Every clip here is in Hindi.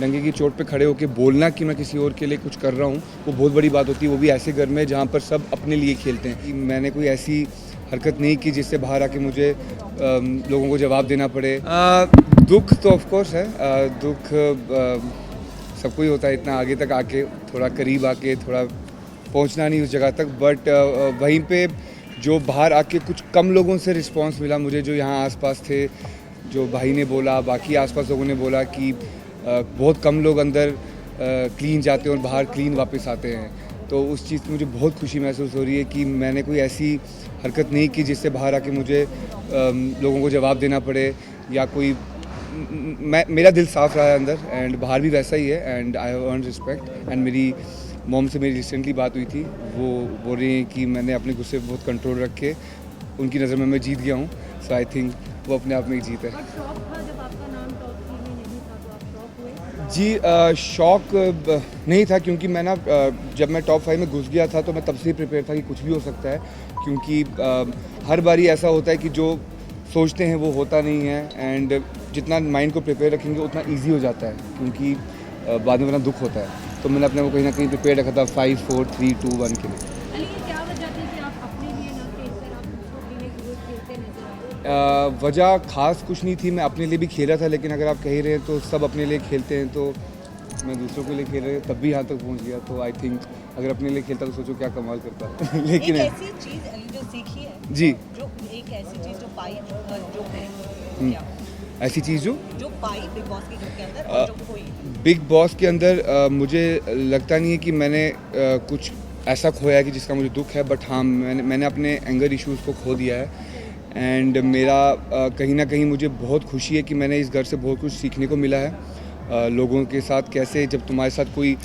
डंके की चोट पे खड़े होकर बोलना कि मैं किसी और के लिए कुछ कर रहा हूँ, वो बहुत बड़ी बात होती है, वो भी ऐसे घर में जहाँ पर सब अपने लिए खेलते हैं। कि मैंने कोई ऐसी हरकत नहीं की जिससे बाहर आके मुझे लोगों को जवाब देना पड़े। दुख तो ऑफ कोर्स है, दुख सबको ही होता है, इतना आगे तक आके, थोड़ा करीब आके, थोड़ा पहुंचना नहीं उस जगह तक। बट वहीं पे जो बाहर आके कुछ कम लोगों से रिस्पांस मिला मुझे, जो यहाँ आसपास थे, जो भाई ने बोला, बाकी आसपास लोगों ने बोला कि बहुत कम लोग अंदर क्लीन जाते हैं और बाहर क्लीन वापस आते हैं। तो उस चीज़ की मुझे बहुत खुशी महसूस हो रही है कि मैंने कोई ऐसी हरकत नहीं की जिससे बाहर आके मुझे लोगों को जवाब देना पड़े, या कोई मेरा दिल साफ़ रहा है अंदर, एंड बाहर भी वैसा ही है, and I have earn respect. And मेरी मॉम से मेरी रिसेंटली बात हुई थी, वो बोल रही हैं कि मैंने अपने गुस्से पर बहुत कंट्रोल रख के उनकी नज़र में मैं जीत गया हूँ। सो आई थिंक वो अपने आप में एक जीत है। जी शौक नहीं था, क्योंकि मैं ना जब मैं टॉप 5 में घुस गया था तो मैं तब से ही प्रिपेयर था कि कुछ भी हो सकता है, क्योंकि हर बारी ऐसा होता है कि जो सोचते हैं वो होता नहीं है, एंड जितना माइंड को प्रिपेयर रखेंगे उतना इजी हो जाता है, क्योंकि बाद में बड़ा दुख होता है। तो मैंने अपने को कहीं ना कहीं प्रिपेयर रखा था 5, 4, 3, 2, 1 के लिए। वजह ख़ास कुछ नहीं थी, मैं अपने लिए भी खेला था, लेकिन अगर आप कह रहे हैं तो सब अपने लिए खेलते हैं, तो मैं दूसरों के लिए खेल रहे तब भी यहाँ तक पहुँच गया। तो आई थिंक अगर अपने लिए खेलता तो सोचो क्या कमाल करता। लेकिन एक ऐसी चीज़ जो सीखी है जी, जो एक ऐसी चीज़ जो पाई जो है क्या? ऐसी चीज़ जो पाई बिग बॉस के घर के अंदर और जो खोई बिग बॉस के अंदर मुझे लगता नहीं है कि मैंने कुछ ऐसा खोया है कि जिसका मुझे दुख है, बट हाँ मैंने अपने एंगर इश्यूज़ को खो दिया है। एंड मेरा कहीं ना कहीं मुझे बहुत खुशी है कि मैंने इस घर से बहुत कुछ सीखने को मिला है। लोगों के साथ कैसे, जब तुम्हारे साथ कोई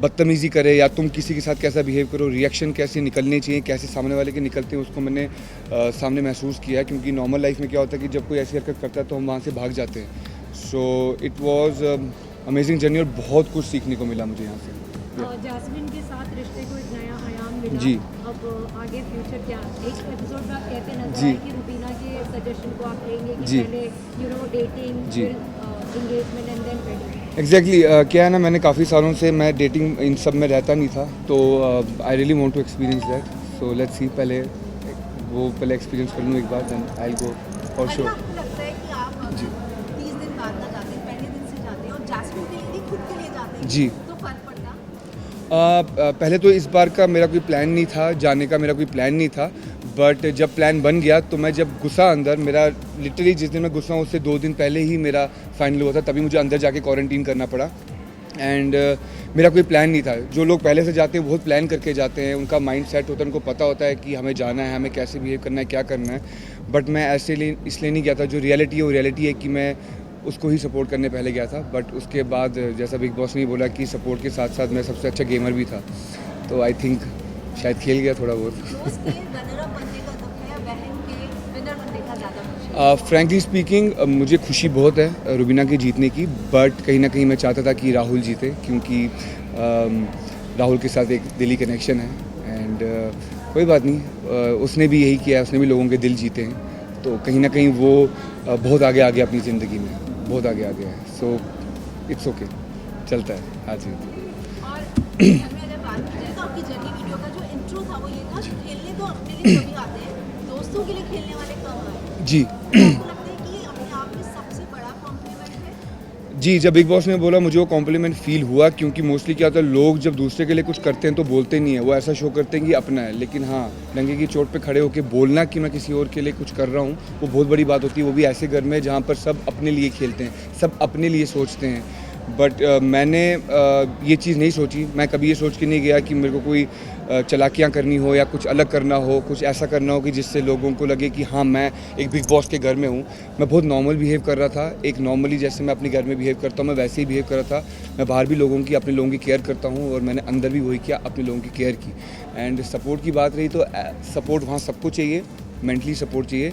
बदतमीज़ी करे या तुम किसी के साथ कैसा बिहेव करो, रिएक्शन कैसे निकलने चाहिए, कैसे सामने वाले के निकलते हैं, उसको मैंने सामने महसूस किया है। क्योंकि नॉर्मल लाइफ में क्या होता है कि जब कोई ऐसी हरकत करता है तो हम वहाँ से भाग जाते हैं। So it was amazing journey और बहुत कुछ सीखने को मिला मुझे यहाँ से। जैस्मिन के साथ रिश्ते को एक नया आयाम मिला। जी। अब आगे फ्यूचर क्या? एक एपिसोड में आप कहते नजर जी। आए कि रुबीना के सजेशन को आप लेंगे कि जी। पहले डेटिंग, जी। फिर engagement and then wedding. Exactly क्या है ना, मैंने काफ़ी सालों से मैं डेटिंग इन सब में रहता नहीं था, तो I really want to experience that. So let's see, पहले एक्सपीरियंस कर लूँ एक बार, then I go for sure. आपको लगता है कि आप 30 दिन बाद ना जाते हैं, पहले दिन से जाते हैं और जैस्मिन के लिए खुद के लिए जाते हैं जी। तो फर्क पड़ता? पहले तो इस बार का मेरा कोई प्लान नहीं था, जाने का मेरा कोई प्लान नहीं था, बट जब प्लान बन गया तो मैं जब घुसा अंदर, मेरा लिटरली जिस दिन मैं घुसा उससे 2 दिन पहले ही मेरा फाइनल हुआ था, तभी मुझे अंदर जाके क्वारंटीन करना पड़ा। एंड मेरा कोई प्लान नहीं था। जो लोग पहले से जाते हैं बहुत प्लान करके जाते हैं, उनका माइंड सेट होता है, उनको पता होता है कि हमें जाना है, हमें कैसे बिहेव करना है, क्या करना है। बट मैं ऐसे इसलिए नहीं गया था। जो रियलिटी है वो रियलिटी है कि मैं उसको ही सपोर्ट करने पहले गया था, बट उसके बाद जैसा बिग बॉस ने बोला कि सपोर्ट के साथ साथ मैं सबसे अच्छा गेमर भी था, तो आई थिंक शायद खेल गया थोड़ा बहुत। फ्रैंकली स्पीकिंग मुझे खुशी बहुत है रुबीना के जीतने की, बट कहीं ना कहीं मैं चाहता था कि राहुल जीते, क्योंकि राहुल के साथ एक दिली कनेक्शन है। एंड कोई बात नहीं, उसने भी यही किया है, उसने भी लोगों के दिल जीते हैं, तो कहीं ना कहीं वो बहुत आगे आ गया अपनी ज़िंदगी में, बहुत आगे आ गया है। सो इट्स ओके, चलता है आज ही। और अगर बात की जाए तो आपकी जर्नी वीडियो का जो इंट्रो था वो ये था कि खेलने तो अपने लिए सभी आते हैं, दोस्तों के लिए खेलने वाले कम आए। जी। आपको लगता है कि ये अपने आप में सबसे बड़ा कॉम्प्लीमेंट है? जी, जब बिग बॉस ने बोला मुझे वो कॉम्प्लीमेंट फ़ील हुआ, क्योंकि मोस्टली क्या होता है, लोग जब दूसरे के लिए कुछ करते हैं तो बोलते नहीं है, वो ऐसा शो करते हैं कि अपना है। लेकिन हाँ, डंके की चोट पे खड़े होकर बोलना कि मैं किसी और के लिए कुछ कर रहा हूँ, वो बहुत बड़ी बात होती है, वो भी ऐसे घर में जहाँ पर सब अपने लिए खेलते हैं, सब अपने लिए सोचते हैं। बट मैंने ये चीज़ नहीं सोची। मैं कभी ये सोच के नहीं गया कि मेरे को कोई चालाकियाँ करनी हो या कुछ अलग करना हो, कुछ ऐसा करना हो कि जिससे लोगों को लगे कि हाँ मैं एक बिग बॉस के घर में हूँ। मैं बहुत नॉर्मल बिहेव कर रहा था, एक नॉर्मली जैसे मैं अपने घर में बिहेव करता हूँ मैं वैसे ही बिहेव कर रहा था। मैं बाहर भी लोगों की, अपने लोगों की केयर करता हूँ, और मैंने अंदर भी वही किया, अपने लोगों की केयर की। एंड सपोर्ट की बात रही तो सपोर्ट वहाँ सबको चाहिए, मेंटली सपोर्ट चाहिए,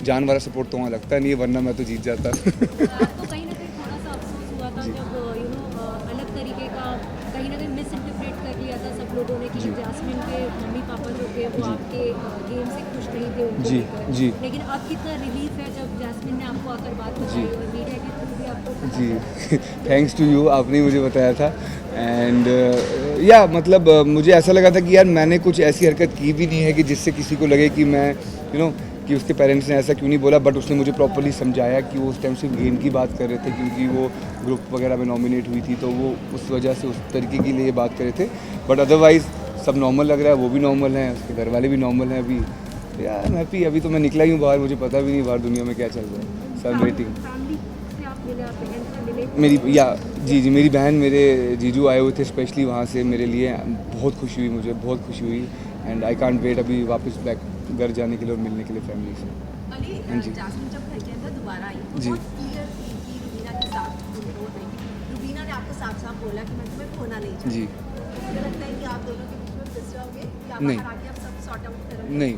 जान वाला सपोर्ट तो वहाँ लगता नहीं है, वरना मैं तो जीत जाता। आपको कहीं ना कहीं थोड़ा सा अफसोस हुआ था जब अलग तरीके का कहीं ना कहीं मिस इंटरप्रेट कर लिया था सब लोगों ने कि जैस्मिन के मम्मी पापा जो थे वो आपके गेम से खुश नहीं थे उनको लेकर। जी। लेकिन अब कितना रिलीफ है जब जैस्मिन ने आपको आकर बात बताई और मीडिया के थ्रू भी आप जी थैंक्स टू यू, आपने ही मुझे बताया था। एंड या मतलब मुझे ऐसा लगा था कि यार मैंने कुछ ऐसी हरकत की भी नहीं है कि जिससे किसी को लगे कि मैं कि उसके पेरेंट्स ने ऐसा क्यों नहीं बोला, बट उसने मुझे प्रॉपर्ली समझाया कि वो उस टाइम सिर्फ गेम की बात कर रहे थे, क्योंकि वो ग्रुप वगैरह में नॉमिनेट हुई थी, तो वो उस वजह से उस तरीके के लिए बात कर रहे थे। बट अदरवाइज़ सब नॉर्मल लग रहा है, वो भी नॉर्मल हैं, उसके घर वाले भी नॉर्मल हैं अभी। यार आई एम हैप्पी। अभी तो मैं निकला ही हूँ बाहर, मुझे पता भी नहीं बाहर दुनिया में क्या चल रहा है। सेलिब्रेटिंग फैमिली से आप मिले, आप बहन से मिले? मेरी जी मेरी बहन, मेरे जीजू आए हुए थे स्पेशली वहाँ से मेरे लिए। बहुत खुशी हुई, मुझे बहुत खुशी हुई। एंड आई कांट वेट अभी वापस बैक घर जाने के लिए और मिलने के लिए फैमिली से। अली हाँ जी। जास्मिन जब घर के अंदर दोबारा आई तो जी। बहुत क्लियर थी कि रुबीना के साथ रो रही थी। रुबीना ने आपको साफ साफ बोला कि मैं तुम्हें खोना नहीं चाहती। जी मुझे लगता है कि आप दोनों के बीच में फिस जाओगे या नहीं। बाहर आके आप सब सॉर्ट आउट करोगे? नहीं,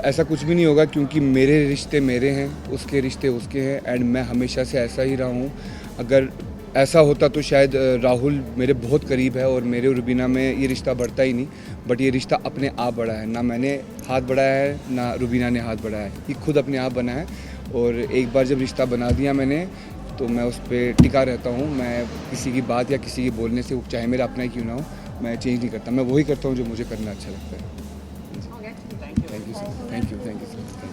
ऐसा कुछ भी नहीं होगा, क्योंकि मेरे रिश्ते मेरे हैं, उसके रिश्ते उसके हैं। एंड मैं हमेशा से ऐसा ही रहा हूँ। अगर ऐसा होता तो शायद राहुल मेरे बहुत करीब है और मेरे और रुबीना में ये रिश्ता बढ़ता ही नहीं। बट ये रिश्ता अपने आप बढ़ा है, ना मैंने हाथ बढ़ाया है ना रुबीना ने हाथ बढ़ाया है, ये खुद अपने आप बना है। और एक बार जब रिश्ता बना दिया मैंने, तो मैं उस पर टिका रहता हूँ। मैं किसी की बात या किसी के बोलने से, चाहे मेरा अपना ही क्यों ना हो, मैं चेंज नहीं करता। मैं वही करता हूँ जो मुझे करना अच्छा लगता है। हो गया? Thank you sir, thank you sir.